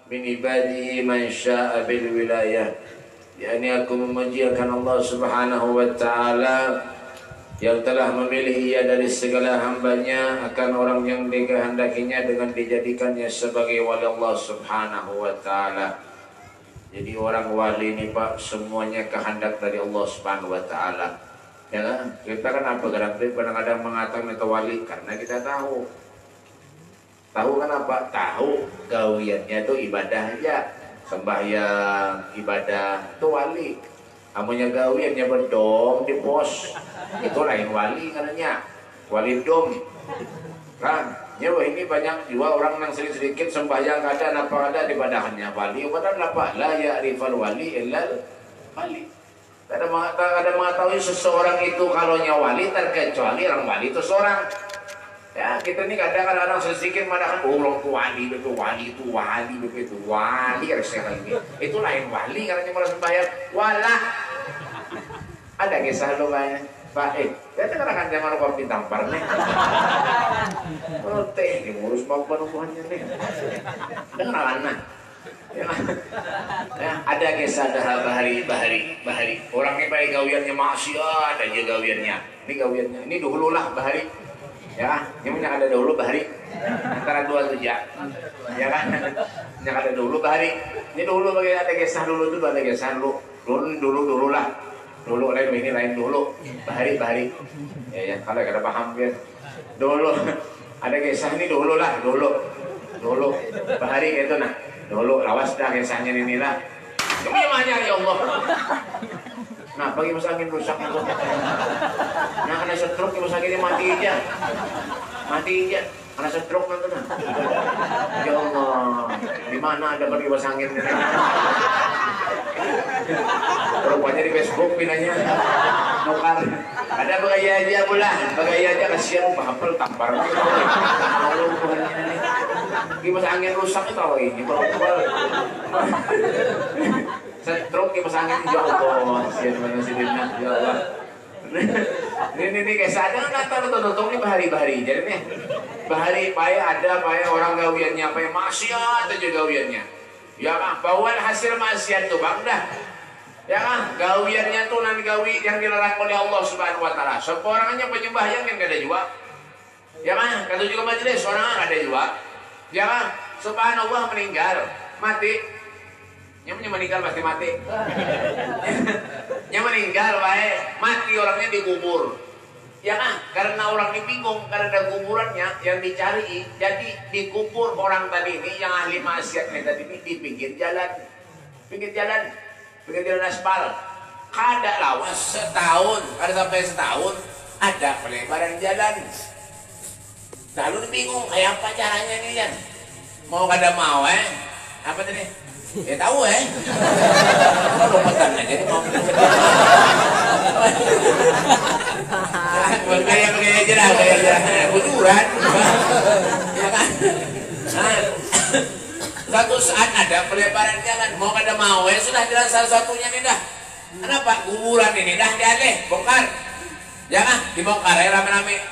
min ibadihi man syaa bil wilayah. yakni aku memujiakan Allah Subhanahu wa taala yang telah memilih ia dari segala hambanya akan orang yang dikehendakinya dengan dijadikannya sebagai wali Allah Subhanahu wa taala. Jadi orang wali ini Pak semuanya kehendak dari Allah Subhanahu wa taala. Ya kan? Kita kan apa kadang-kadang mengatakan itu wali karena kita tahu. Tahu kan apa? Tahu gawiannya itu ibadah aja, sembahyang, ibadah itu wali. Amunya gawiannya berdom di pos, itu lain wali katanya. Wali dom. Kan? Nyawa ini banyak juga orang yang sedikit sembahyang ada apa ada ibadahnya wali. Padahal apa? La ya'rifal wali illal wali. Ada mengetahui seseorang itu kalau wali terkecuali orang wali itu seorang. Ya kita ini kadang-kadang sedikit mengatakan orang itu wali begitu wali ini itu lain wali karena malah sembahyang walah. Ada kisah lo banyak Pak kita kadang-kadang zaman kopi tampar nih teh ngurus mau penuhannya nih dengan anak ya, ada kisah dah bahari orangnya baik gawiannya maksiat aja gawiannya ini dulu lah bahari ya yang ada dahulu bahari antara dua tuh ya kan yang ada dulu bahari ini dulu bagi ada kisah dulu ada kisah dulu lah dulu lain ini lain dulu bahari ya kalau ada paham ya dulu ada kisah ini dulu bahari itu nah dulu lawas dah kisahnya ini lah gimana ya Allah. Nah, bagi mas angin rusak itu. Nah, kena stroke mas angin mati aja. Kena stroke nanti nah. Ya Allah, di mana ada bagi mas angin? Rupanya di Facebook pinanya. Nukar. Ada bagaya aja pula, kasihan bahapel tampar. Lalu bukannya nih. Di mas angin rusak itu apa ini? Bawa stroke ya pasangin ya Allah sian mana si Dina ya Allah ini kisah ada nggak tahu nih bahari jadi nih bahari ada orang gawiannya apa yang maksiat aja gawiannya ya kan bawaan hasil maksiat tuh bang dah ya kan gawiannya tuh nanti gawi yang dilarang oleh Allah Subhanahu wa taala seorangnya penyembah yang nggak ada juga ya kan kata juga majelis orang nggak ada juga ya kan subhanallah meninggal mati yang meninggal pasti mati. Yang meninggal baik mati orangnya dikubur. Ya kan? Karena orang ini bingung karena ada kuburannya yang dicari. Jadi dikubur orang tadi ini yang ahli maksiat tadi ini di pinggir jalan aspal. Kada lawas setahun, kada sampai setahun ada pelebaran jalan. Lalu bingung kayak apa caranya nih ya? Mau kada mau apa tadi? Ya tahu lompatan aja nih mau begaya aja lah kuduran ya kan satu saat ada pelebaran jalan mau kada mau sudah jalan salah satunya nih dah kenapa kuburan ini dah dialih bongkar ya kan dibongkar rame-rame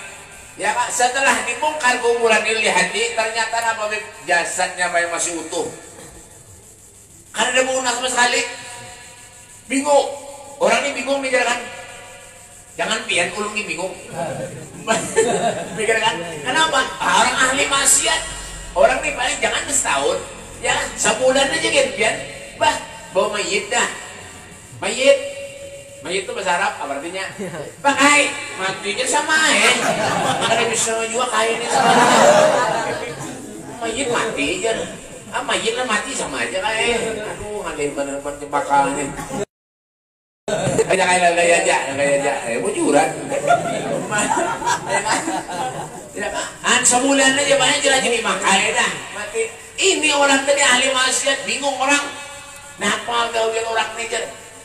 ya kan setelah dibongkar kuburan dilihat ternyata apa jasadnya masih utuh. Karena ada bunga sama sekali bingung orang ini bingung mikir kan jangan pian ulung ini bingung mikir kan kenapa orang ahli maksiat orang ini paling jangan setahun ya sebulan aja gitu pian bawa mayit dah mayit itu bahasa Arab apa artinya pakai matinya sama makanya bisa juga kain ini sama mayit mati aja mayit lah mati sama aja kayak aduh ngadain bener-bener jebakannya gaya aja bujuran sebulan aja banyak jelas jadi makai dah mati ini orang tadi ahli maksiat bingung orang kenapa gawian orang nih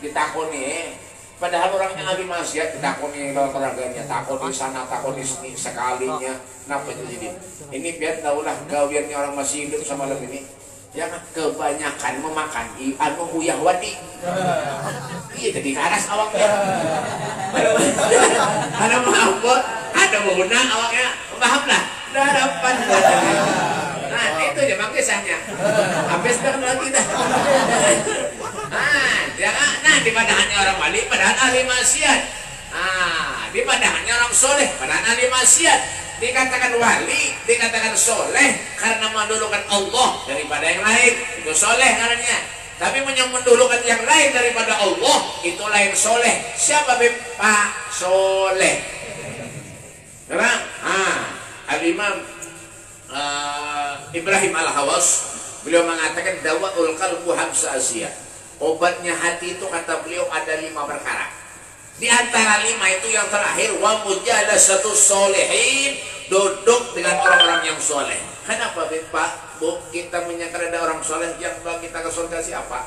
ditakoni padahal orangnya ahli maksiat ditakoni kalau tenaganya takoni sana takoni sini sekalinya kenapa itu jadi ini biar tahulah gawiannya orang masih hidup sama malam ini ya kan kebanyakan memakan uyah wadi iya jadi karas awaknya ada maafot ada mengenang awaknya paham lah harapan nah itu aja makanya sahnya. Habis dah lagi dah. Nah, di padahannya orang wali, padahal ahli maksiat. Di padahannya orang soleh, padahal ahli maksiat. Dikatakan wali, dikatakan soleh karena mendulukan Allah daripada yang lain, itu soleh namanya. Tapi mendulukan yang lain daripada Allah, itu lain soleh. Siapa Pak Soleh? Karena Al-Imam Ibrahim Al-Hawas, beliau mengatakan dawaul qalbu hamsa asya. Obatnya hati itu kata beliau ada 5 perkara. Di antara 5 itu yang terakhir wa mujalasatu solehin, duduk dengan orang-orang yang soleh. Kenapa Pak, Bu, kita menyangka ada orang soleh yang kita ke surga siapa?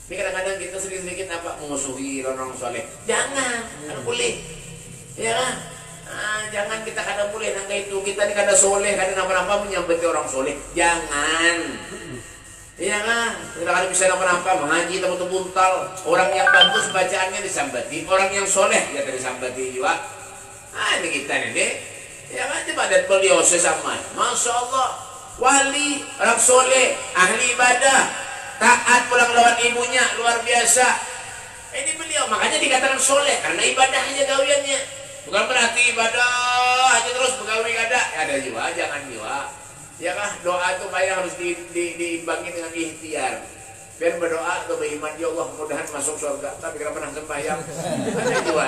Ini kadang-kadang kita sedikit-sedikit apa memusuhi orang soleh. Jangan, kan boleh. Ya kan? Jangan kita kada boleh nangka itu. Kita ini kada soleh, kada apa-apa menyambati orang soleh. Jangan. Iya kan? Kita kada bisa apa-apa mengaji tamu buntal. Orang yang bagus bacaannya disambati, orang yang soleh ya disambati juga. Ini kita nih. Ya kan? Coba lihat beliau sesama. Masya Allah, wali, orang soleh, ahli ibadah, taat pulang lawan ibunya, luar biasa. Ini beliau makanya dikatakan soleh karena ibadahnya gawiannya. Bukan berarti ibadah aja terus begawi kada. Ada juga, jangan juga. Ya kah, doa itu kayak harus diimbangi dengan ikhtiar. Biar berdoa atau beriman, ya Allah mudahan masuk surga. Tapi kalau pernah sembahyang, ada juga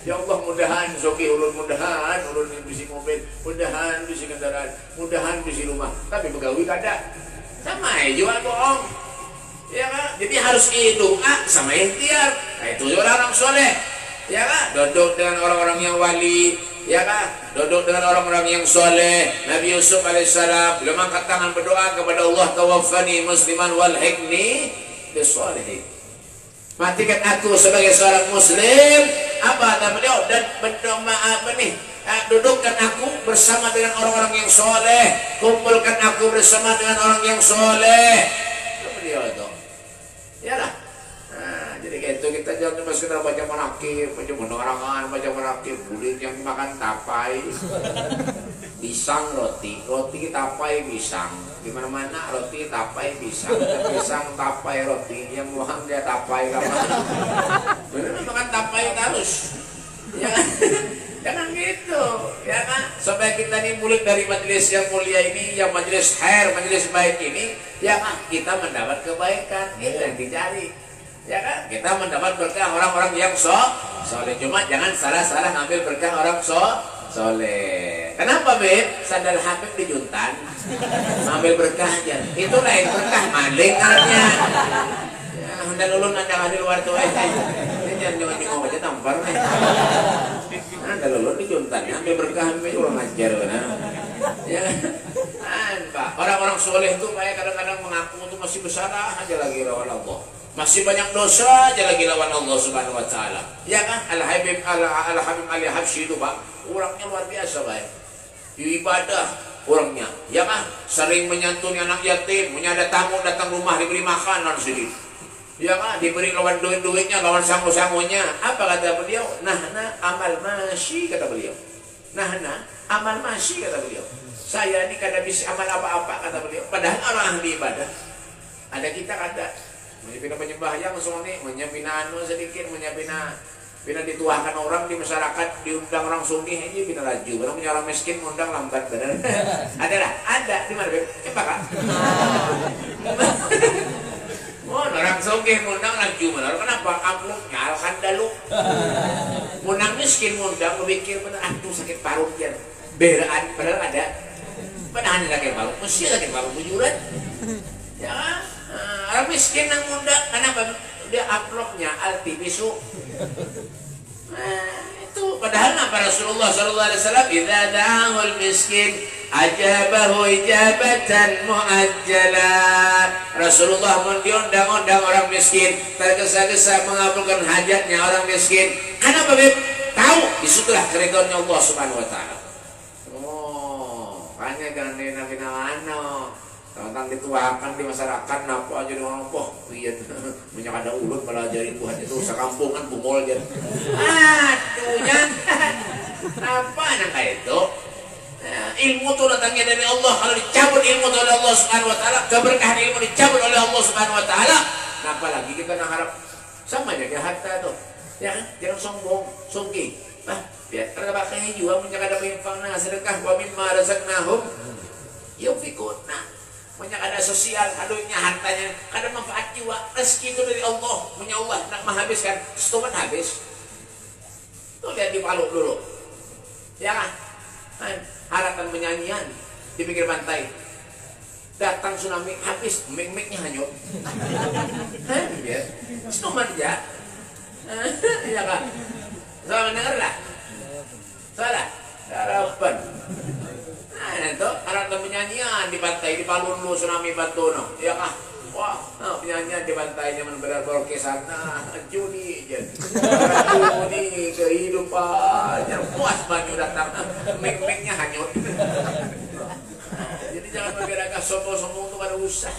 ya Allah mudahan soki ulun, mudahan ulun bisi mobil, mudahan bisi kendaraan, mudahan bisi rumah. Tapi begawi kada. Sama juga bohong. Ya kan? Jadi harus doa sama ikhtiar. Nah itu orang soleh. Ya kan? Duduk dengan orang-orang yang wali. Ya kan? Duduk dengan orang-orang yang soleh. Nabi Yusuf alaihissalam beliau angkat tangan berdoa kepada Allah, tawaffani musliman walhiqni bisolihin. Matikan aku sebagai seorang muslim. Apa kata beliau? Dan berdoa dudukkan aku bersama dengan orang-orang yang soleh. Kumpulkan aku bersama dengan orang yang soleh. Itu beliau itu. Yalah. Jadi kayak itu kita jangan cuma sekedar baca manakib, baca menerangan, baca manakib. Bulit yang makan tapai, pisang roti kita tapai pisang. Di mana-mana roti tapai pisang, pisang tapai roti. Yang luang dia tapai kapan? Benar makan tapai terus. Ya, jangan gitu, ya kan? Supaya kita nih mulut dari majelis yang mulia ini, yang majelis khair, majelis baik ini, ya kan? Kita mendapat kebaikan, itu yang dicari. Ya kan? Kita mendapat berkah orang-orang yang soleh. Cuma jangan salah-salah ngambil berkah orang soleh. Kenapa Beb? Sandal Habib di Juntan ngambil berkahnya. Itu lain berkah maling artinya. Ya, hendak ulun ada di luar tuh ini jangan ngomong aja tampar nih. Hendak ulun di Juntan ngambil berkah ini orang ajar kan. Ya. Pak, orang-orang soleh itu kayak kadang-kadang mengaku itu masih bersalah aja lagi lawan Allah. Masih banyak dosa aja lagi lawan Allah Subhanahu wa taala. Ya kan? Al-Habib Ali Habsyi itu, Pak. Orangnya luar biasa, Pak. Ibadah orangnya. Ya kan? Sering menyantuni anak yatim, punya ada tamu datang rumah diberi makanan sedikit. Ya kan? Diberi lawan duit-duitnya, lawan sangu-sangunya. Apa kata beliau? Nah, amal masyi kata beliau. Nah, amal masyi kata beliau. Saya ini kada bisa amal apa-apa kata beliau. Padahal orang ahli ibadah. Ada kita kada. Menyapina penyembahyang soalnya, menyapina sedikit, menyapina dituahkan orang di masyarakat, diundang orang sugih aja bina laju. Orang punya orang miskin undang lambat benar. Ada di mana Beb? Coba Kak. Orang sugih undang laju benar. Kenapa? Amplopnya alkan dalu. Undang miskin undang memikir benar, aduh sakit paru dia. Beraan padahal ada. Padahal ada sakit paru, mesti sakit paru bujuran. Ya. Orang miskin yang muda, kenapa dia amplopnya alti bisu? Itu padahal apa Rasulullah SAW idza da'al miskin ajabahu ijabatan muajjalah. Rasulullah mengundang-undang orang miskin, tergesa-gesa mengabulkan hajatnya orang miskin. Kenapa Beb? Tahu disitulah keridhaan Allah Subhanahu wa taala. Hanya jangan dina-dina tentang dituakan di masyarakat napa aja orang poh iya banyak ada ulut malah ajarin Tuhan itu sekampungan bungol aja aduh jangan apa anak itu ilmu itu datangnya dari Allah. Kalau dicabut ilmu itu oleh Allah Subhanahu wa taala, keberkahan ilmu dicabut oleh Allah Subhanahu wa taala, kenapa lagi kita mengharap sama aja kayak harta tuh. Ya kan? Jangan sombong, songki. Biar karena bakanya juga menjaga ada infakna sedekah wa mimma razaqnahum yunfikun. Banyak ada sosial, aduhnya hartanya, kadang manfaat jiwa, rezeki itu dari Allah, punya Allah nak menghabiskan, setuman habis. Tuh lihat di Palu dulu, ya kan? Harapan penyanyian di pinggir pantai, datang tsunami habis, mic-micnya hanyut. Ya, setuman aja, ya kan? Salah dengar lah, salah, harapan. Itu harapan penyanyian di pantai di Palu dulu tsunami Batuno, ya kah? Wah, penyanyian di pantainya benar-benar berkesan. Juni kehidupan yang puas banyu datang, mic-micnya hanyut. Jadi jangan bergerak sombong-sombong itu ada usah.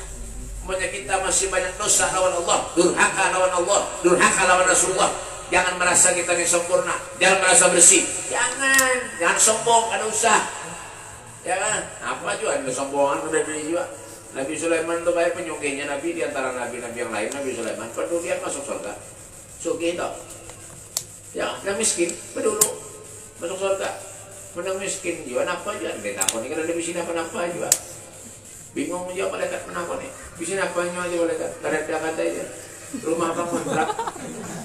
Pokoknya kita masih banyak dosa lawan Allah, durhaka lawan Allah, durhaka lawan Rasulullah. Jangan merasa kita ini sempurna, jangan merasa bersih. Jangan sombong, ada usah. Ya kan? Apa juga kesombongan udah dari jiwa. Nabi Sulaiman itu baik penyukinya Nabi di antara nabi-nabi yang lain. Nabi Sulaiman pedulian masuk surga. Suki itu. Ya, yang miskin pedulu masuk surga. Menang miskin juga apa juga. Kita apa nih kan ada bisnis apa juga. Bingung juga malaikat kenapa nih? Bisnis apanya aja malaikat. Kadang kata aja. Rumah bang kontrak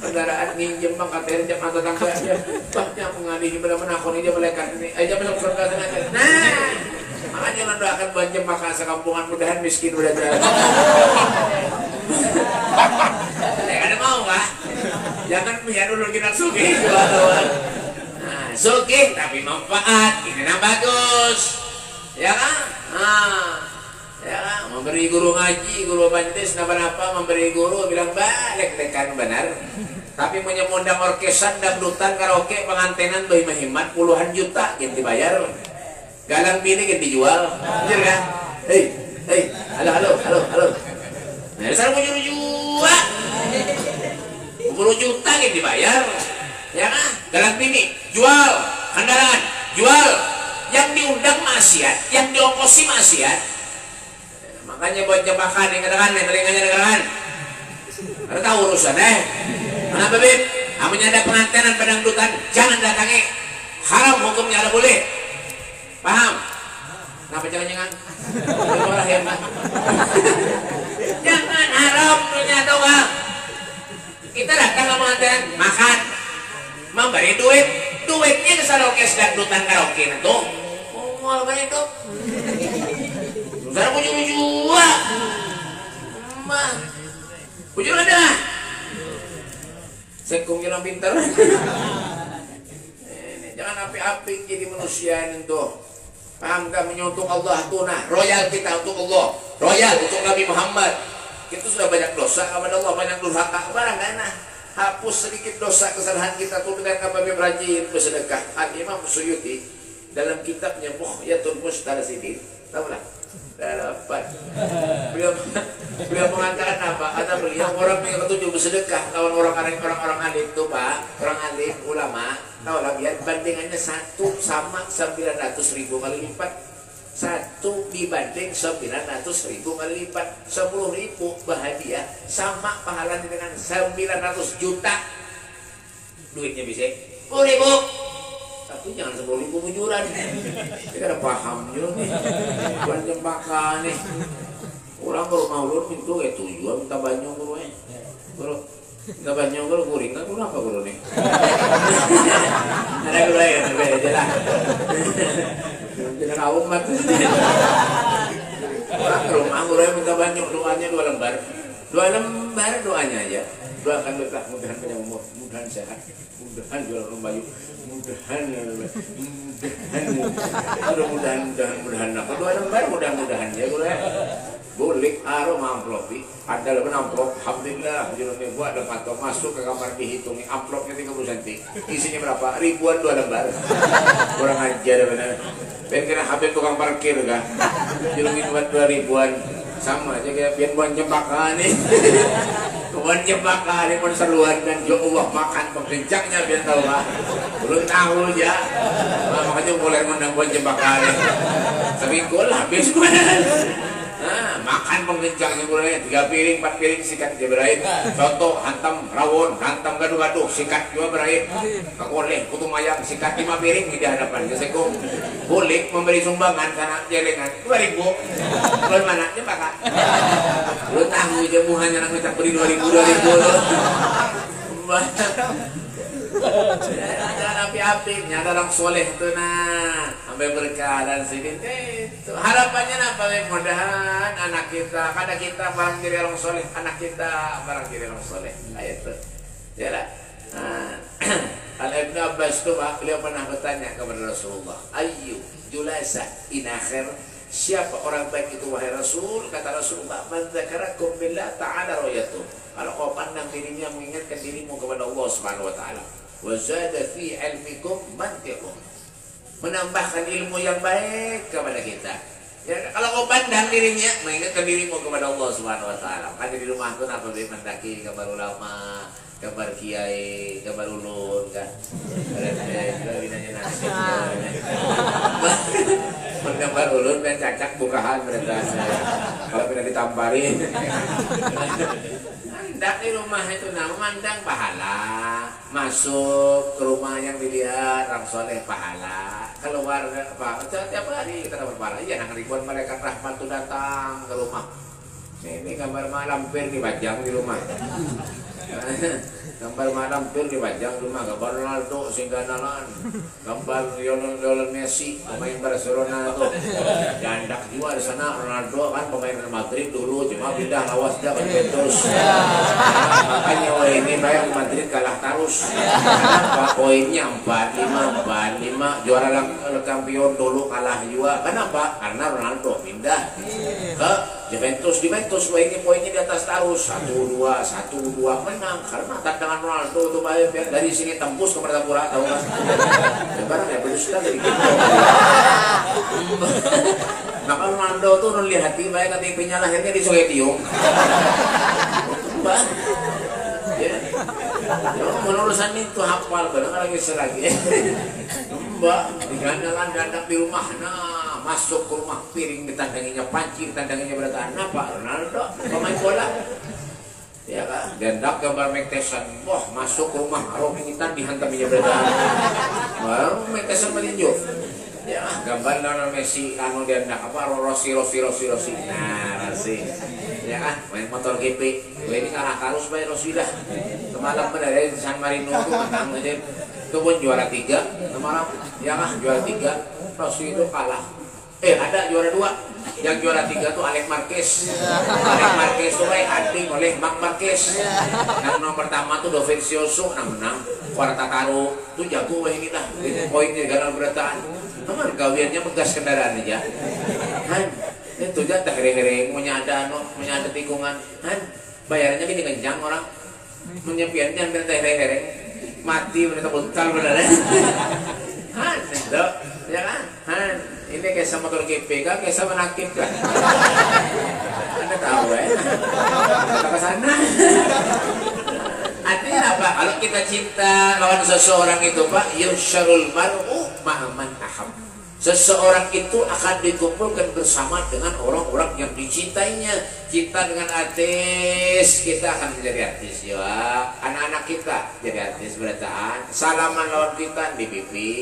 kendaraan minjem bang katanya jam atau tangga aja bahnya mengalih benar-benar aku nih dia malaikat ini aja masuk surga sana. Nah makanya lo doakan banjir maka sekampungan mudahan miskin udah jalan. Ada mau nggak? Jangan punya dulu kita sugih doang. Nah sugih tapi manfaat ini yang bagus ya kan? Ya kan? Memberi guru ngaji, guru bantis, napa-napa memberi guru bilang balik dekan benar. Tapi menyemundang orkesan, dangdutan, karaoke, pengantenan, doi menghemat puluhan juta gitu dibayar. Galang bini gitu dijual, bener kan? Hei, halo. Nah, dasar mau jual, 10 juta gitu dibayar, ya kan? Galang bini jual, kendaraan jual, yang diundang maksiat, yang diongkosi maksiat. Makanya buat jebakan yang katakan telinganya dengarkan. Ada tahu urusan Kenapa bib? Namanya ada pengantenan pedangdutan, jangan datangi. Haram hukumnya ada boleh. Paham? Kenapa jangan? Jangan haram punya doa. Kita datang ke pengantenan, makan, memberi duit, duitnya ke karaoke dangdutan karaoke itu. Mau apa itu? Saya punya jua, punya ada. Sekung yang pintar. Jangan api-api jadi manusia itu. Paham gak menyentuh Allah tunah. Royal kita untuk Allah, royal untuk Nabi Muhammad. Kita sudah banyak dosa kepada Allah, banyak durhaka. Barang mana? Hapus sedikit dosa kesalahan kita tuh dengan kami rajin bersedekah. Imam Suyuti dalam kitabnya Mukhyatul Mustarsidin, tahu lah. Dapat beliau mengatakan apa? Kata beliau orang yang ketujuh bersedekah lawan orang alim itu pak, orang alim ulama tahu lah biar bandingannya 1 sama 900.000 kali lipat. 1 dibanding 900.000 kali lipat. 10.000 bahagia sama pahalanya dengan 900 juta. Duitnya bisa 10.000. Tapi jangan 10.000 bujuran. Kita ada paham juga nih. Bukan jembaka nih. Orang kalau mau lur pintu kayak tujuan minta banyak guru Guru minta banyak guru kuring kan guru apa guru nih? Ada guru ya, ada aja lah. Tidak kau umat. Orang ke rumah guru minta banyak doanya 2 lembar. 2 lembar doanya aja. Doakan berkah mudahan panjang umur, mudahan sehat, mudahan jual rumah bayu. Mudah-mudahan apa doa lembar mudah-mudahan ya gue boleh aroma amplopi ada lebih amplop alhamdulillah jurnalnya gua ada patok masuk ke kamar dihitung amplopnya 30 cm isinya berapa ribuan 2 lembar kurang ajar benar ben kena habis tukang parkir kan jurnalnya buat 2 ribuan sama aja kayak biar buat jebakan nih buat jebakan ini pun seruan dan ya Allah makan pengkencangnya biar tahu lah belum tahu ya aja boleh menang buat jebakan. Seminggu lah habis gue. Nah, makan penggencangnya boleh 3 piring 4 piring sikat aja berain. Contoh hantam rawon, hantam gaduh-gaduh sikat juga berain. Gak boleh kutu mayang sikat 5 piring di hadapan. Jadi boleh memberi sumbangan karena jelengan 2000. Kalau mana jebakan? Lu tahu jemuhannya nak minta beri 2000 Jangan api-api, nyata orang soleh tuh nah, sampai berkah dan sini itu harapannya apa? Mudah-mudahan anak kita, kada kita barang diri orang soleh, anak kita barang diri orang soleh. Itu, ya lah. Al Ibnu Abbas tuh beliau pernah bertanya kepada Rasulullah, Ayu julasa in akhir, siapa orang baik itu wahai Rasul? Kata Rasulullah, man dzakarakum billah ta'ala royatu. Kalau kau pandang dirinya mengingatkan dirimu kepada Allah Subhanahu wa taala. Wa zada fi ilmikum mantiqum. Menambahkan ilmu yang baik kepada kita. Ya, kalau kau pandang dirinya mengingatkan dirimu kepada Allah Subhanahu wa taala. Kan di rumah tuh apa mendaki gambar ulama, gambar kiai, gambar ulun kan. Ada binanya nasi. Gambar ulun kan cacak bukahan mereka. Kalau pernah ditamparin. Hendak di rumah itu memandang pahala, masuk ke rumah yang dilihat orang soleh pahala, keluar apa setiap hari kita dapat pahala. Iya, nak ribuan malaikat rahmat itu datang ke rumah. Ini gambar malam pir dipajang di rumah. Gambar malam pir dipajang di rumah. Gambar Ronaldo singganalan, gambar Lionel Messi pemain Barcelona itu. Jandak juga di sana Ronaldo kan pemain Real Madrid dulu, cuma pindah lawas dia ke Juventus. Makanya ini bayar Madrid kalah terus. Kenapa? Poinnya 45 juara kampion dulu kalah juga. Kenapa? Karena Ronaldo pindah ke Juventus ini poinnya di atas terus 1-2 menang karena tantangan Ronaldo itu baik dari sini tembus ke Martapura tahu kan? Barang ya berusaha dari gitu. Maka Ronaldo tuh lihat hati baik KTP-nya lahirnya di Soetio. Mbak, ya, menurusan itu hafal barang lagi selagi. Mbak, digandalan di rumah nah. Masuk ke rumah piring ditandanginya panci, ditandanginya beratan apa? Ronaldo pemain bola. Ya kan? Gendak gambar Mike Tyson. Wah, masuk ke rumah Rohingitan dihantaminya beratan. Baru Mike Tyson meninju. Ya, gambar Lionel Messi anu gendak apa? Rossi. Nah, Rossi. Ya kan? Main motor GP. Ini kalah terus bae Rossi dah. Semalam dari San Marino itu menang aja. Itu pun juara 3. Semalam ya kan juara 3. Rossi itu kalah. Ada juara 2. Yang juara 3 tuh Alex Marquez. Alex Marquez tuh ading oleh Marc Marquez. Yang nomor pertama tuh Dovizioso menang. Quartararo tuh jago ini lah. Poinnya gagal berataan. Teman kawiannya megas kendaraan aja. Han, itu aja tak hereng-hereng menyada tikungan. Han, bayarannya gini kencang orang. Menyepiannya hampir tak hereng-hereng. Mati menit buntal benar. Han, itu ya kan? Han, ini kayak sama motor GP kan, kayak sama nakib kan? Anda tahu ya? Kita ke sana. Artinya apa? Kalau kita cinta lawan seseorang itu Pak, yusyarul mar'u ma'aman ahab. Seseorang itu akan dikumpulkan bersama dengan orang-orang yang dicintainya. Cinta dengan artis, kita akan menjadi artis ya. Anak-anak kita jadi artis berataan. Salaman lawan kita di pipi.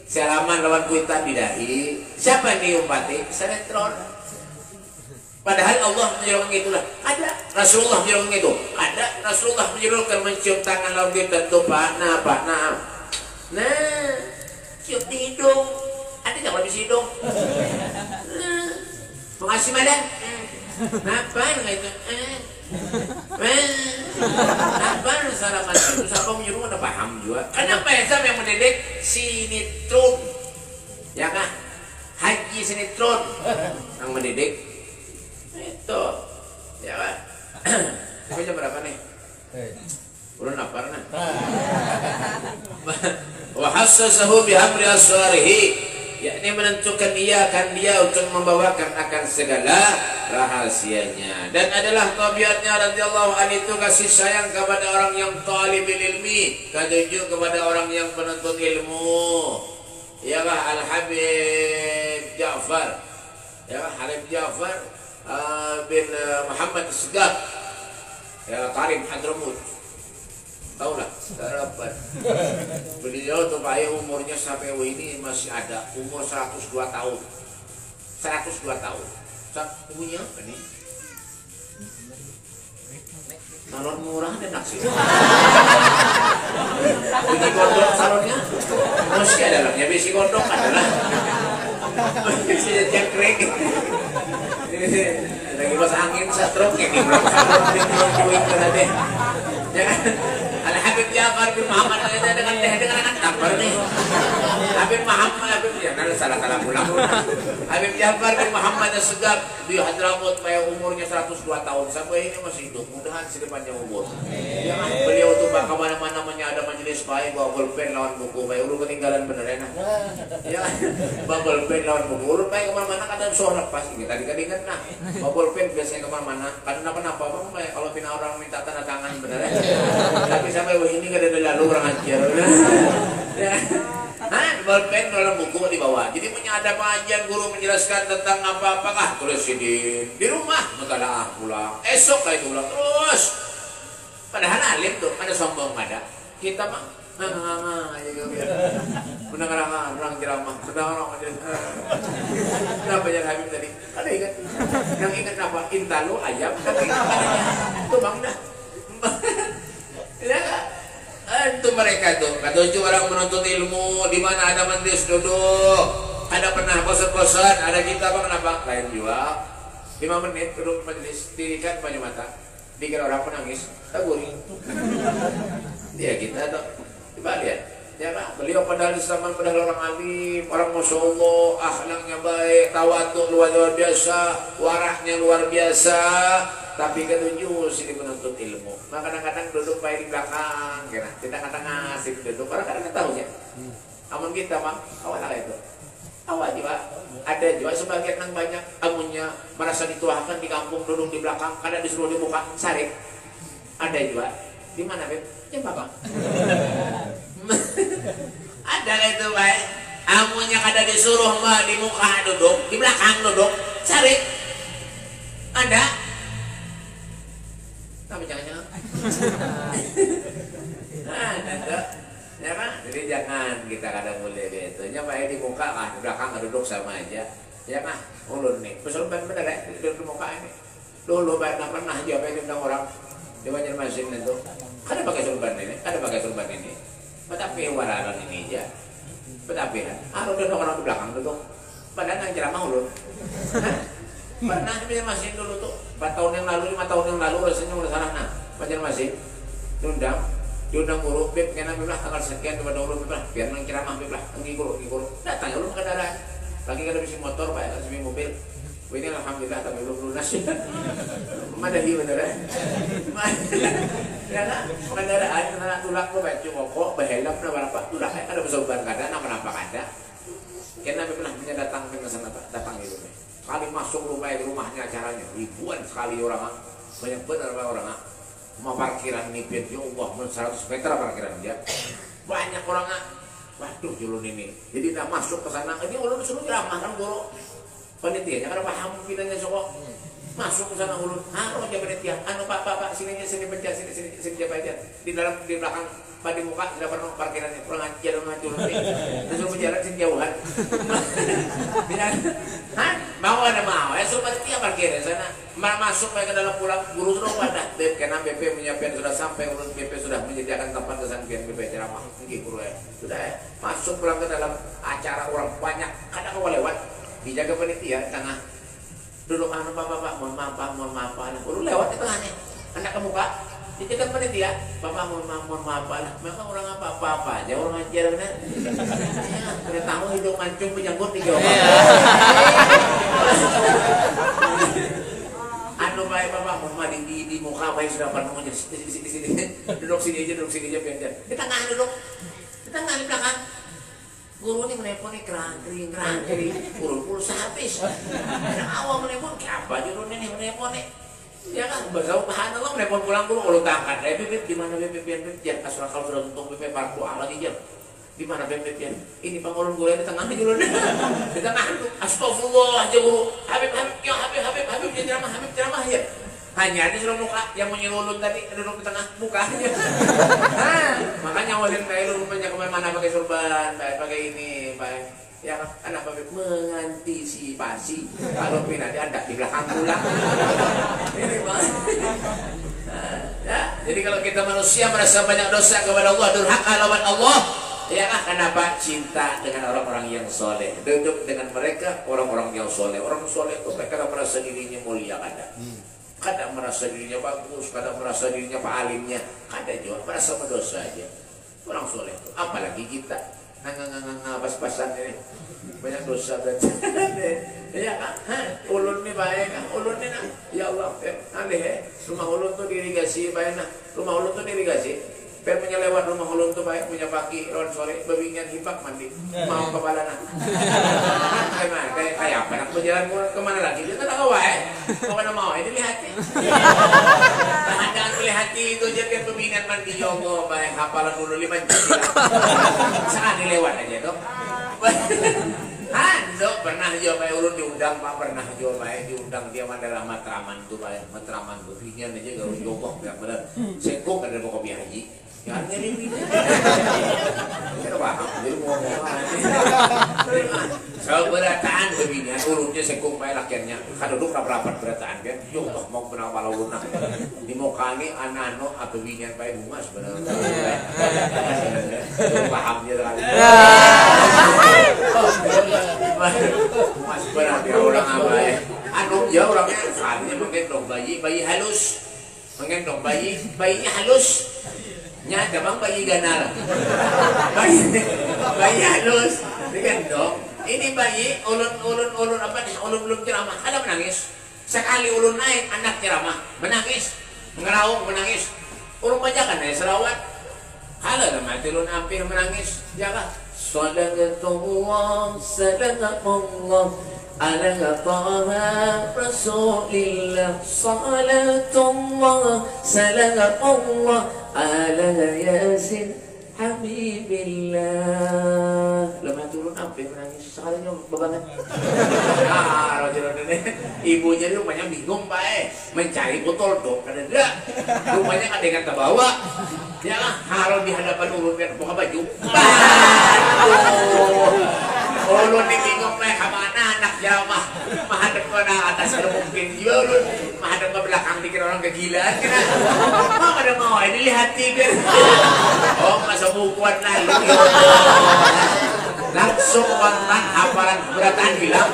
Salaman lawan kuitan di dahi. Siapa yang diumpati? Sinetron. Padahal Allah menyerukan itulah. Ada Rasulullah menyerukan itu. Ada Rasulullah menyerukan mencium tangan lawan kita tuh Pak. Nah, cium di hidung. Ada nggak lebih hidung? Nah, mengasih madan. Apaan itu? Apaan salaman itu? Siapa menyuruh udah paham juga. Kenapa ya sama yang mendidik sinetron? Ya kan? Haji sinetron yang mendidik itu, ya kan? Tapi jam berapa nih? Udah lapar nah. Wa hassasahu bihamri aswarihi, yakni menentukan ia akan dia untuk membawakan akan segala rahasianya. Dan adalah tabiatnya radhiyallahu anhu itu kasih sayang kepada orang yang talibul ilmi, ketujuh kepada orang yang penuntut ilmu. ya kah Al Habib Ja'far, ya kah Habib Ja'far bin Muhammad Segaf, ya Karim Hadramut, tahu lah, harapan. Beliau tuh Pak umurnya sampai ini masih ada, umur 102 tahun, 102 tahun. Punya apa nih? Salon murah dan naksir. Bisi kodok salonnya, meski dalamnya bisi kodok adalah bisi jangkrik. Lagi pas angin setruk ini berapa duit kena deh. Jangan Al Habib Ja'far bin Muhammad dengan anak kabar nih. Habib Muhammad Habib ya salah pulang. Habib Ja'far bin Muhammad Segaf di Hadramut, umurnya 102 tahun sampai ini masih hidup. Mudahan sedih panjang umur. Ya beliau tuh bak kemana-mana ada majelis baik bawa pulpen lawan buku baik urut ketinggalan bener enak. Ya bawa pulpen lawan buku urut baik kemana-mana kadang sholat pas ini tadi ingat nah bawa pulpen biasanya kemana-mana kadang kenapa kalau pina orang minta tanda tangan bener ya. Tapi sampai ini kada ada lalu orang ajar. Bolpen dalam buku di bawah. Jadi punya ada pengajian guru menjelaskan tentang apa-apakah tulis di rumah mentalaah pulang. Esok kali itu pulang terus. Padahal alim tuh ada sombong ada. Kita mah mendengar orang ceramah, mendengar orang kenapa yang Habib tadi? Ada ingat? Yang ingat apa? Intalu ayam. Itu bang dah. Ya kan? Itu mereka tuh ketujuh orang menuntut ilmu di mana ada majelis duduk, ada pernah bosan-bosan, ada kita apa kenapa lain juga 5 menit duduk majelis dirikan banyak mata dikira orang menangis taburi dia kita tuh coba lihat ya kan beliau padahal zaman padahal orang alim orang masya Allah akhlaknya baik tawadhu luar biasa waraknya luar biasa. Tapi ketujuh sini menuntut ilmu. Maka kadang-kadang duduk baik di belakang, kira. Tidak kadang asik duduk. Kadang-kadang tahu ya. Amun kita mah, awal lah itu. Awal juga. Ada juga sebagian yang banyak amunnya merasa dituakan di kampung duduk di belakang. Kadang disuruh dibuka sarik. Ada juga. Di mana Beb? Ya Bapak. Ada itu baik. Amunnya kadang disuruh mah di muka duduk, di belakang duduk sarik. Ada. Tapi jangan-jangan ya kan? Jadi jangan kita kadang boleh gitu nya baik di muka lah di belakang duduk sama aja ya kan ulun nih pesulban bener ya duduk di muka ini dulu banyak pernah aja apa yang orang di Banjarmasin itu ada pakai sulban ini tetapi wararan ini aja tetapi harus duduk orang di belakang duduk padahal yang ceramah ulun pernah di Banjarmasin dulu tuh 4 tahun yang lalu 5 tahun yang lalu rasanya udah salah nah Banjarmasin diundang guru Beb kena Beb lah tanggal sekian kepada guru Beb lah biar nang ceramah Beb lah guru datang ya lu kendaraan lagi kada bisa motor pak kada bisa mobil ini alhamdulillah tapi belum lunas madahi bener ya kan kendaraan kena tulak lu baju kok behelm na berapa tulak kada bisa uban kada napa kada kena Beb lah punya datang ke sana datang gitu sekali masuk rumahnya acaranya ribuan sekali orang banyak benar orang mau parkiran nipit ya Allah 100 meter parkiran dia banyak orang waduh julun ini jadi tidak masuk ke sana ini ulun suruh ceramah kan guru panitianya karena paham pidanya sokok masuk ke sana ulun harus aja panitia pak sini pencet sini siapa aja di belakang pada muka tidak pernah parkirannya kurang ajar ngacur terus berjalan sini jauhan mau ya suruh panitia parkirnya sana masuk ke dalam pulang guru suruh pada karena BP menyiapkan sudah sampai urut BP sudah menyediakan tempat kesampaian BP ceramah guru ya sudah ya masuk pulang ke dalam acara orang banyak kadang kau lewat dijaga panitia tengah duduk bapak mohon maaf guru lewat di tengahnya anak ke muka dijaga panitia bapak mohon maaf lah memang orang apa aja orang ajar benar ya udah tahu hidung mancung menyangkut di jawab baik bapak mohon di muka baik sudah pernah di sini duduk sini aja biar di tengah duduk di tengah di belakang guru ini menelpon nih kerang-kering pulsa habis awal menelpon kayak apa guru ini menelpon nih ya kan subhanallah menelpon pulang guru kalau tangkat beb gimana beb biar asal kalau sudah tutup beb parku lagi jam Di mana bebeknya? Ini pangulun gue di tengah aja dulu. Di tengah itu. Astagfirullah aja guru. Habib jadi ceramah ya. Hanya di seluruh muka yang menyelulun tadi duduk di tengah muka aja. Makanya wasin kayak lu rupanya kemana-mana pakai surban, pakai ini, pakai ya anak Habib mengantisipasi kalau pindah ada di belakang pulang. Ini bang. Ya, jadi kalau kita manusia merasa banyak dosa kepada Allah, durhaka lawan Allah. Ya kan, kenapa? Cinta dengan orang-orang yang soleh, duduk dengan mereka orang-orang yang soleh. Orang soleh itu kadang merasa dirinya mulia, kadang merasa dirinya bagus, kadang merasa dirinya palimnya, kadang juga merasa berdosa aja. Orang soleh itu, apalagi kita pas-pasan ini banyak dosa berarti. Ya kan, ulun nih baik kan, ulun nih nah, ya Allah, aneh rumah ulun tuh dirigasi baik nah, rumah ulun tuh dirigasi. Per punya lewat rumah ulun tuh baik punya pagi lawan sore babingan hibak mandi mau kepala nak kayak apa nak berjalan kemana lagi dia tak tahu mau kena mau ini lihat jangan melihat itu jadi babingan mandi jogo baik hafalan dulu 5 jam sekali lewat aja dok. Dok pernah juga baik ulun diundang pak pernah juga baik diundang dia adalah matraman tuh baik matraman babingan aja kalau jogo benar sekok ada kopi haji. Ya nyari ini. Kita paham, jadi mau soal berataan begini, urutnya sekung bae lakiannya. Kan duduk rapat berataan kan. Yo toh mau benar pala urutna. Di mokane anano apa binian bae bunga sebenarnya. Paham dia kan. Mas benar dia orang apa ya? Anu ya orangnya saatnya menggendong bayi halus. Menggendong bayinya halus. Nyata bang bayi ganal, bayi halus, digendong. Ini bayi ulun apa nih? Ulun belum ceramah, ada menangis. Sekali ulun naik anak ceramah, menangis, ngeraung menangis. Ulun bacakan ya selawat. Kalau mati ulun hampir menangis, jaga. Sadaqatullah, sadaqatullah. على طه رسول الله صلاة الله سلام الله على ياسين حبيب الله. Lama turun sampai menangis sekalinya bebangan. Ibunya rumahnya bingung pak mencari botol dok ada enggak rumahnya ada yang terbawa ya harus di hadapan ulun biar buka baju. Ulun bingung naik kemana anak Jawa menghadap ke atas kalau mungkin juga ulun menghadap ke belakang dikira orang kegilaan kira mau ada mau ini lihat tiga oh masa bukuan lalu langsung kontak hafalan berataan hilang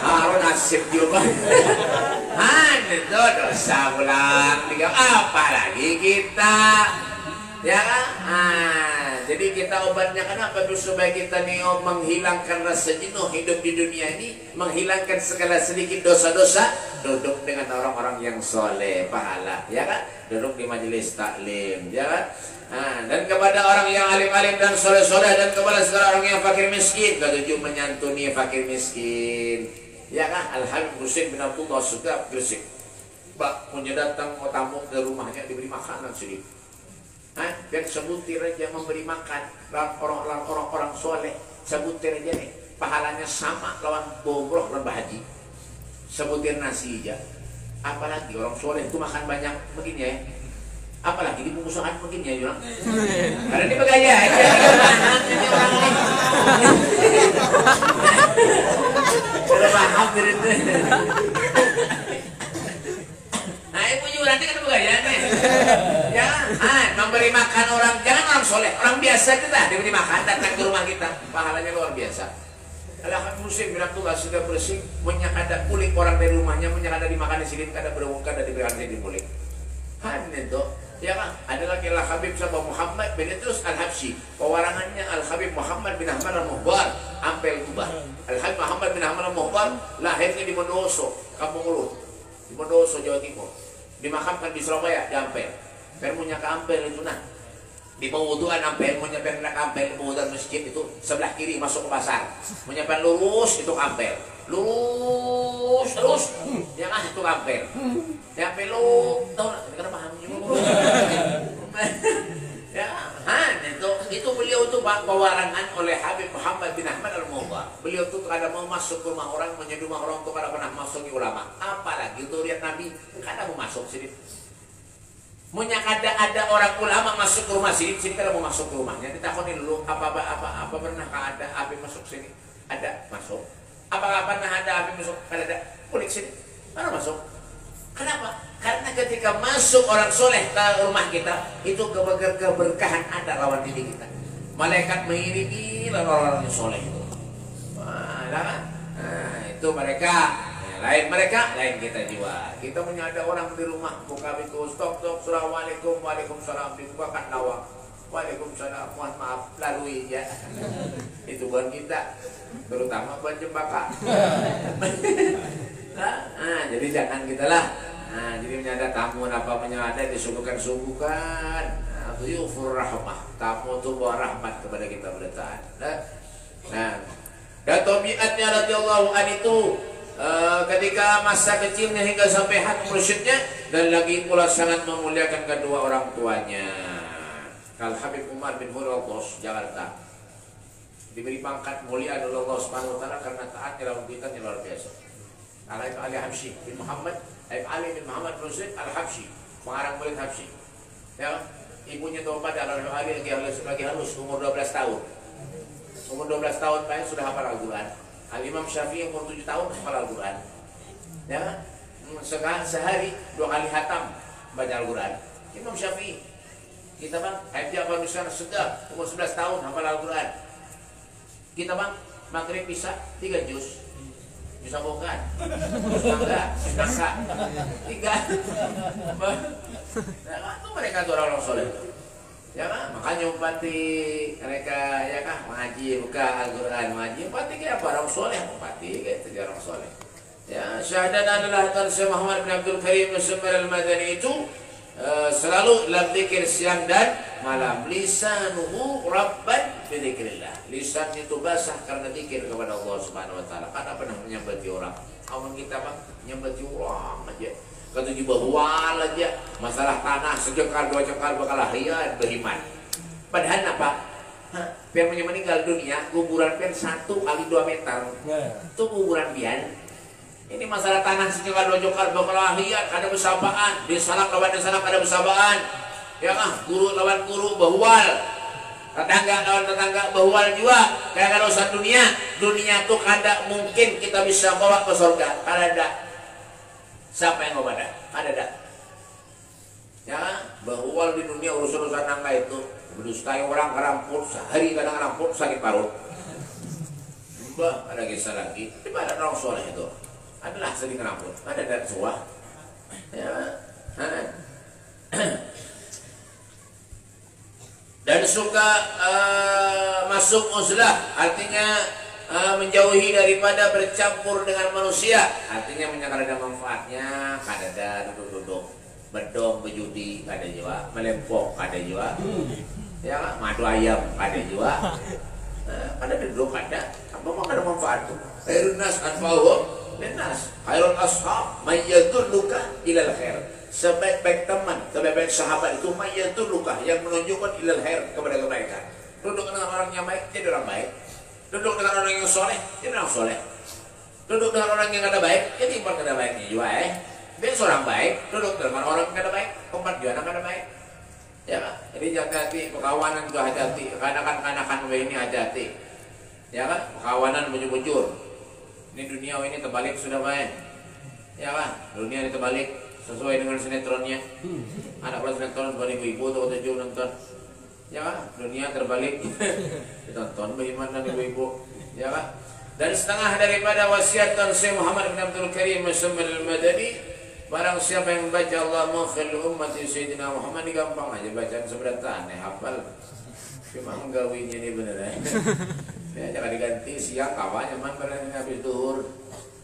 harus nasib juga itu dosa pulang apalagi kita ya kan jadi kita obatnya kenapa supaya kita nih menghilangkan rasa jenuh hidup di dunia ini menghilangkan segala sedikit dosa-dosa duduk dengan orang-orang yang soleh pahala ya kan duduk di majelis taklim ya kan dan kepada orang yang alim-alim dan soleh-soleh dan kepada segala orang yang fakir miskin ketujuh menyantuni fakir miskin ya kan Al-Habib Husain bin Abdullah sudah Gresik Pak punya datang mau tamu ke rumahnya diberi makanan sedikit dan sebutir aja memberi makan orang-orang soleh sebutir aja nih pahalanya sama lawan bobrok lembah haji sebutir nasi aja apalagi orang soleh itu makan banyak begini ya apalagi dibungkusan begini ya Yurang karena ini begaya aja ini orang ini sudah paham dari itu nah ibu juga nanti kan begaya nih ya memberi makan orang jangan orang soleh orang biasa kita diberi makan datang ke rumah kita pahalanya luar biasa. Al-Habib Husain bin Abdullah sudah bersih punya kada kulit orang dari rumahnya punya kada dimakan di sini kada berumur kada diberikan di kulit itu ya kan ada lagi Al-Habib Sabah Muhammad bin Idrus Al-Habsyi pewarangannya Al-Habib Muhammad bin Ahmad Al-Muhbar Ampel Tuban. Al-Habib Muhammad bin Ahmad Al-Muhbar lahirnya di Bondowoso Kampung Ulu di Bondowoso Jawa Timur dimakamkan di Surabaya di Ampel permunya ke Ampel itu nah di pewuduan Ampel punya pernak Ampel pewuduan masjid itu sebelah kiri masuk ke pasar punya pen lurus itu Ampel lurus terus yang itu Ampel yang belok tahu nggak karena paham juga ya itu beliau itu pewarangan oleh Habib Muhammad bin Ahmad Al-Mudha. Beliau tuh kada mau masuk ke rumah orang, menjadi rumah orang tuh kada pernah masuk ke ulama. Apalagi durian Nabi, kada mau masuk sini. Munya ada orang ulama masuk ke rumah sini kada mau masuk ke rumahnya. Ditakoni dulu apa pernah ada Habib masuk sini? Ada masuk. Apakah pernah ada Habib masuk? Kada ada. Kulik sini. Mana masuk? Kenapa? Karena ketika masuk orang soleh ke rumah kita, itu keberkahan ada lawan diri kita. Malaikat mengiringi orang-orang yang soleh itu. Nah, itu mereka. Lain mereka, lain kita jiwa. Kita punya ada orang di rumah, buka pintu, stop, assalamualaikum, waalaikumsalam, dibukakan lawang. Waalaikumsalam, mohon maaf, lalui ya. Itu bukan kita, terutama buat jembaka. Jadi jangan kita lah. Jadi menyadar tamu apa menyadar disuguhkan. Yufur rahmah, tamu itu bawa rahmat kepada kita bertahan. Dan tabiatnya radhiyallahu an itu ketika masa kecilnya hingga sampai hati mursyidnya, dan lagi pula sangat memuliakan kedua orang tuanya. Kal Habib Umar bin Hurratos Jakarta diberi pangkat mulia oleh Allah Subhanahu wa taala karena taatnya dalam kuitannya luar biasa. Habib Ali Habsyi bin Muhammad, Habib Ali bin Muhammad bin Zaid Al-Habsyi, pengarang murid Habsyi. Ya, ibunya Tuhan adalah Habib Ali lagi halus umur 12 tahun. Umur 12 tahun Pak sudah hafal Al-Qur'an. Al-Imam Syafi'i umur 7 tahun hafal Al-Qur'an. Ya, sehari 2 kali hatam baca Al-Qur'an. Imam Syafi'i. Kita bang, Habib Ja'far bin Sedap umur 11 tahun hafal Al-Qur'an. Kita bang, maghrib bisa 3 juz. Bisa bukan? Enggak, tiga. Nah, itu mereka tuh orang soleh. Ya kan? Makanya umpati mereka ya kan mengaji buka Al-Qur'an mengaji umpati kayak orang soleh, umpati kayak itu orang soleh. Ya, syahadat adalah Syekh Muhammad bin Abdul Karim Al Madani itu selalu dalam zikir siang dan malam. Lisanuhu rabban bi dzikrillah. Lisan itu basah karena zikir kepada Allah Subhanahu wa taala. Karena pernah menyambati orang. Amun kita mah nyambati orang aja. Kata di bawah aja masalah tanah sejengkal 2 jengkal bakal lahir beriman. Padahal apa? Pian meninggal dunia kuburan pian 1 kali 2 meter. Itu kuburan pian. Ini masalah tanah sejengkal 2 jengkal bakal lahir ada bersabaan. Di sana lawan di sana ada bersabaan. Ya kan? Guru lawan guru bahwal. Tetangga lawan tetangga bahwal juga. Kayak kalau urusan dunia tuh kada mungkin kita bisa bawa ke surga. Kada ada. Siapa yang ngobat? Ada tak? Ya, bahwa di dunia urusan-urusan nangka itu berdustai orang keramput sehari kadang keramput sakit parut. Mbah, ada kisah lagi. Di mana orang soleh itu? Adalah sering keramput. Ada dan suah. Ya, dan suka masuk uzlah, artinya menjauhi daripada bercampur dengan manusia, artinya menyangka ada manfaatnya, kada duduk-duduk, bedong, berjudi, kada juga, melempok, kada juga, ya madu ayam, kada juga, kada duduk, kada, apa mah kada manfaat tuh. Khairun nas anfa'uhum linnas, khairul ashab mayyadulluka ilal khair. Sebaik-baik teman, sebaik-baik sahabat itu mayyadulluka, yang menunjukkan ilal khair, kepada kebaikan. Duduk dengan orang yang baik, jadi orang baik. Duduk dengan orang yang soleh, jadi orang soleh. Duduk dengan orang yang kada baik, jadi empat kada baiknya juga Dia seorang baik, duduk dengan orang yang kada baik, empat juga kada baik. Ya kan? Jadi hati-hati, perkawanan juga hati-hati. Kanakan-kanakan ini hati-hati. Ya kan? Perkawanan bujur-bujur. Ini dunia ini terbalik sudah main. Ya kan? Dunia ini terbalik sesuai dengan sinetronnya. Anak pula sinetron 2000 atau 7 nonton. Ya kan? Dunia terbalik. Ditonton bagaimana ibu-ibu. Ya kan? Dan setengah daripada wasiat Syekh Muhammad bin Abdul Karim Al Madani, barang siapa yang membaca Allahumma khil ummati Sayyidina Muhammad, ini gampang aja bacaan sebentar, hafal. Cuma menggawinya ini bener ya, jangan diganti siang kawan nyaman pada habis zuhur.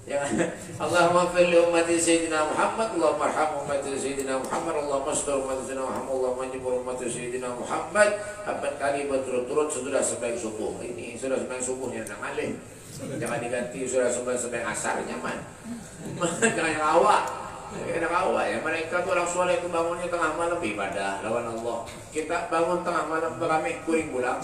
Ya kan? Allahumma khil ummati Sayyidina Muhammad, Allahumma arham ummati Sayyidina Muhammad, Allahumma astur ummati Sayyidina Muhammad, Allahumma jibur ummati Sayyidina Muhammad. 4 kali berturut-turut sudah sampai subuh. Ini sudah sampai subuhnya nang alih. Jangan diganti sudah sampai asar nyaman. Jangan yang awak. Ada kawa ya, mereka tuh orang soleh itu bangunnya tengah malam ibadah lawan Allah. Kita bangun tengah malam kami kuring pulang.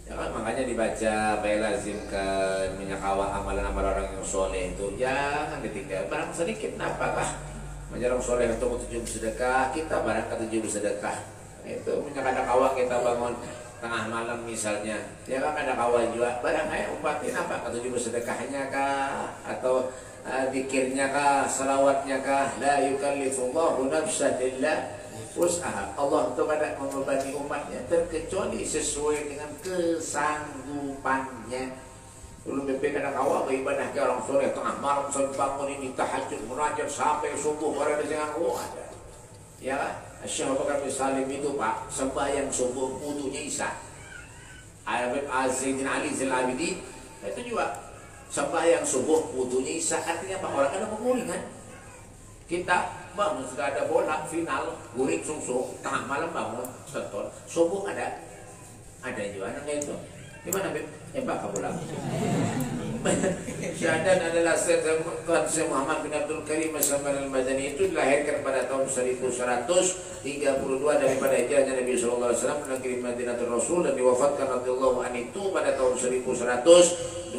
Ya kan, makanya dibaca baik lazimkan menyakawa amalan-amalan orang yang soleh itu jangan ditinggal barang sedikit. Apakah menjarang soleh untuk tujuh bersedekah, kita barang ke tujuh bersedekah itu menyakawa kita bangun tengah malam misalnya, ya kan ada kawan juga barang kayak umpatin apa ke tujuh bersedekahnya kah atau zikirnya kah, salawatnya kah. La yukallifullahu nafsan illa wus'aha. Allah itu tidak membebani umatnya terkecuali sesuai dengan kesanggupannya. Dulu BP kadang awal beribadah ke orang soleh tengah malam sampai bangun ini tahajud munajat sampai subuh orang dengan ada. Ya kan? Syekh Abu Bakar bin Salim itu Pak sembahyang subuh wudunya Isya. Habib Sayyidina Ali Zainal Abidin itu juga sembahyang subuh wudunya Isya. Artinya Pak orang ada menguring kan? Kita bangun sudah ada bola final guring sungsung tengah malam bangun setor subuh ada juga nanya itu gimana Beb? Pak pulang. Syahadat adalah Syekh Muhammad bin Abdul Karim Al-Madani itu dilahirkan pada tahun 1132 daripada hijrahnya Nabi sallallahu alaihi wasallam ke negeri Madinatul Rasul dan diwafatkan radhiyallahu anhu itu pada tahun 1189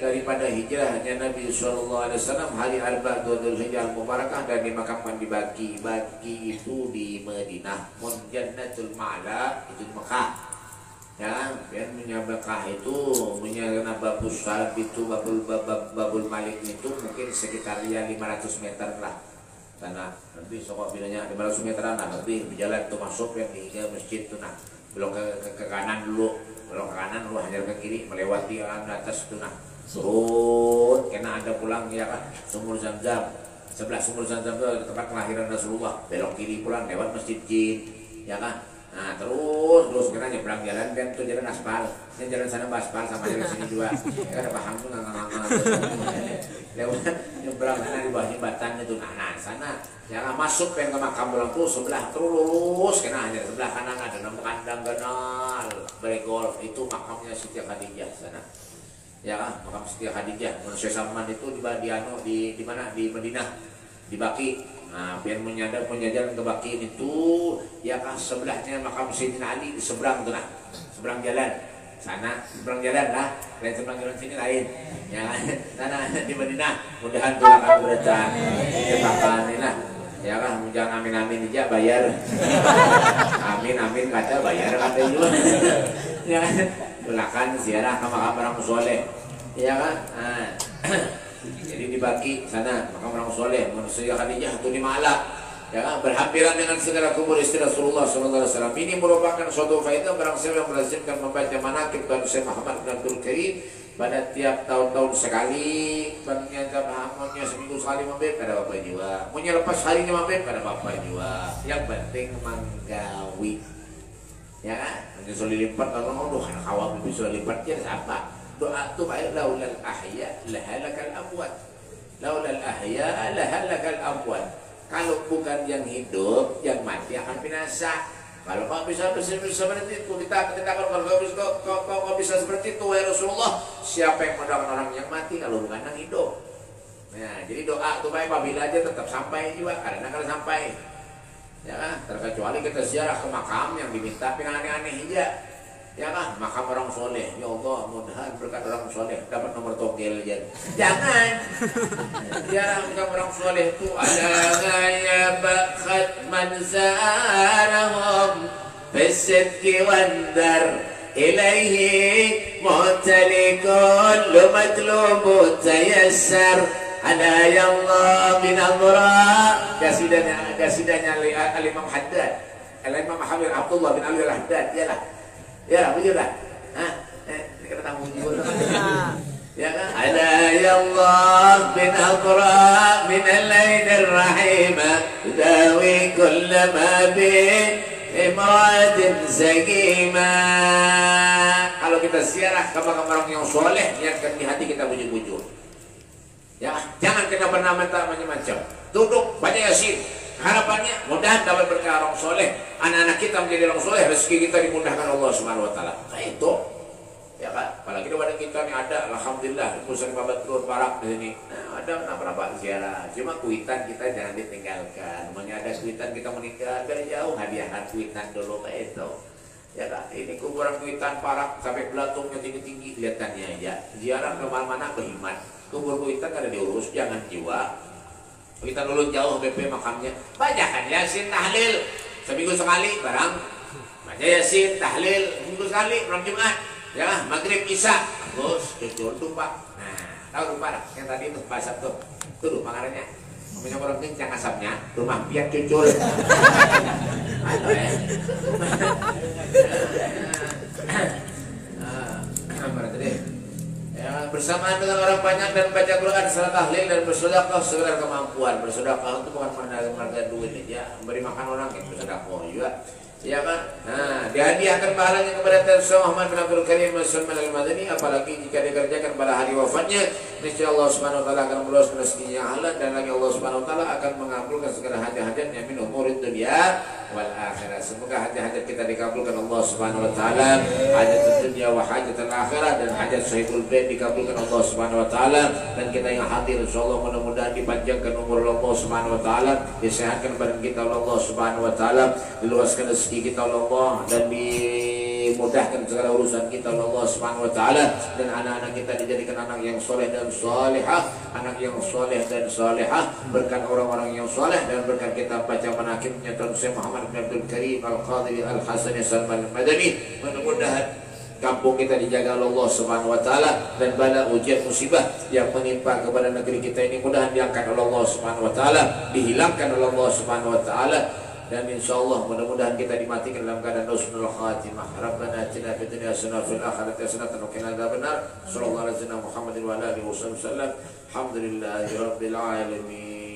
daripada hijrahnya Nabi sallallahu alaihi wasallam hari Arba' Dzulhijjah Mubarakah dan dimakamkan di Baqi. Baqi itu di Madinah, Jannatul Ma'la itu di Mekah. Ya, dan menyabakah itu menyana Babus Salab itu Babul Malik itu mungkin sekitar ya 500 meter lah tanah lebih sokok bilangnya 500 meteran lah lebih berjalan tuh masuk yang di masjid tuh nah belum ke kanan dulu belum ke kanan lu hanya ke kiri melewati ke atas tuh nah turun kena ada pulang ya kan sumur Zam-Zam sebelah sumur Zam-Zam itu tempat kelahiran Rasulullah belok kiri pulang lewat masjid Jin ya kan. Nah terus kena nyebrang jalan dan tuh jalan aspal, yang jalan sana aspal sama jalan sini juga, ya ada paham tuh nggak lewat nyebrang sana di bawah jembatan itu, nah sana jangan masuk pengen ke makam orang tuh sebelah terus kena aja sebelah kanan ada nama kandang kenal beregol itu makamnya Siti Khadijah sana, ya kan makam Siti Khadijah, manusia Saman itu di mana di Madinah di Baqi. Nah, biar menjajaran ke Baqi itu ya kan sebelahnya makam Sayyidina Ali di seberang tuh nah, seberang jalan sana, seberang jalan lah, lain seberang jalan sini lain, ya kan, sana di Madinah, mudahan tuh akan berjalan, jebakan ini lah, ya kan, jangan amin aja bayar, amin kata bayar kata juga, ya kan, silakan ziarah ke makam orang soleh, ya kan. Nah, jadi di Baqi sana makam orang soleh manusia Khadijah itu di Ma'la ya kan berhampiran dengan segala kubur istri Rasulullah SAW. Ini merupakan suatu faedah barang siapa yang melazimkan membaca manaqib dan Syekh Muhammad bin Abdul Karim pada tiap tahun-tahun sekali ternyata pahamonnya seminggu sekali mampir pada bapak jiwa punya lepas harinya mampir pada bapak jiwa yang penting menggawi ya kan nanti lipat kalau aduh anak awam bisa lipatnya siapa doa tuh baik laulal ahya lahalakal amwat laulal ahya lahalakal amwat kalau bukan yang hidup yang mati akan binasa. Kalau kau bisa seperti itu kita kalau kau bisa seperti itu ya Rasulullah siapa yang mendoakan orang yang mati kalau bukan yang hidup. Nah jadi doa tuh baik apabila aja tetap sampai juga karena kalau sampai ya kan terkecuali kita ziarah ke makam yang diminta yang aneh-aneh aja. Ya kan, makam orang soleh. Ya Allah, mudah-mudahan berkat orang soleh dapat nomor togel ya. Jangan. Ya makam orang soleh itu ada gaya bakat manzarahum bisidqi wandar ilaihi mu'talikun lumatlubu tayassar ada ya Allah min amra kasidanya al-Imam Haddad al-Imam Muhammad Abdullah bin Ali al-Haddad yalah. Ya, betul lah. Ini kata tamu juga. Ya kan? Ada ya Allah bin aqra min al-lail ar-rahim dawi kull ma bi imratin zagima. Kalau kita ziarah ke makam orang yang soleh, niatkan di hati kita bujuk-bujuk. Ya, jangan kita pernah minta macam-macam. Duduk baca Yasin. Harapannya mudah dapat berkah orang soleh, anak-anak kita menjadi orang soleh, rezeki kita dimudahkan Allah Subhanahu Wa Taala. Nah itu Ya kan, apalagi di badan kita nih ada, alhamdulillah, pusat babat telur parak di sini. Nah, ada berapa ziarah. Cuma kuitan kita jangan ditinggalkan. Namanya ada kuitan kita menikah dari jauh, hadiahkan kuitan dulu kayak itu. Ya kan, ini kuburan kuitan parak sampai belatungnya tinggi-tinggi, kelihatannya aja. Ziarah kemana-mana berhemat. Kubur kuitan ada diurus, jangan jiwa. Kita dulu jauh BP makamnya. Bacakan Yasin tahlil seminggu sekali barang. Baca Yasin tahlil seminggu sekali malam Jumat. Ya, maghrib isya. Terus cucul tuh Pak. Nah, tahu tuh Pak yang tadi itu basap tuh. Tuh makanannya. Namanya orang kencang asapnya, rumah piat cucul. Aduh ya. Berarti deh. Ya, bersamaan dengan orang banyak dan baca Quran, salat tahlil dan bersedekah segala kemampuan. Bersedekah itu bukan marga duit aja, memberi makan orang yang bersedekah juga. Ya kan? Nah, dihadiahkan pahalanya kepada Syekh Muhammad bin Abdul Karim Sulaiman Al-Madani, apalagi jika dikerjakan pada hari wafatnya, niscaya Allah Subhanahu wa taala akan meluaskan rezekinya halal, dan lagi Allah Subhanahu wa taala akan mengabulkan segala hajat-hajatnya min umurid dunya wal akhirah. Semoga hajat-hajat kita dikabulkan Allah Subhanahu wa taala, hajat dunia wa hajat akhirah, dan hajat sahibul bait dikabulkan Allah Subhanahu wa taala, dan kita yang hadir insyaallah mudah-mudahan dipanjangkan umur Allah Subhanahu wa taala, disehatkan badan kita oleh Allah Subhanahu wa taala, diluaskan rezeki kita oleh Allah, dan dimudahkan segala urusan kita oleh Allah Subhanahu wa taala, dan anak-anak kita dijadikan anak yang soleh dan salihah, anak yang soleh dan salihah, berkat orang-orang yang soleh, dan berkat kita baca manaqibnya Tuan Syekh Muhammad bin Abdul Karim Al-Qadiri Al-Hasani Sulaiman Al-Madani. Mudah-mudahan kampung kita dijaga oleh Allah Subhanahu wa taala, dan bala ujian musibah yang menimpa kepada negeri kita ini mudahan diangkat oleh Allah Subhanahu wa taala, dihilangkan oleh Allah Subhanahu wa taala, dan insyaallah mudah-mudahan kita dimatikan dalam keadaan husnul khatimah. Rabbana atina fid dunya hasanah wa fil akhirati hasanah wa qina adzabannar. Sallallahu alaihi wa sallam Muhammadin wa alihi wasallam. Alhamdulillahirabbil alamin.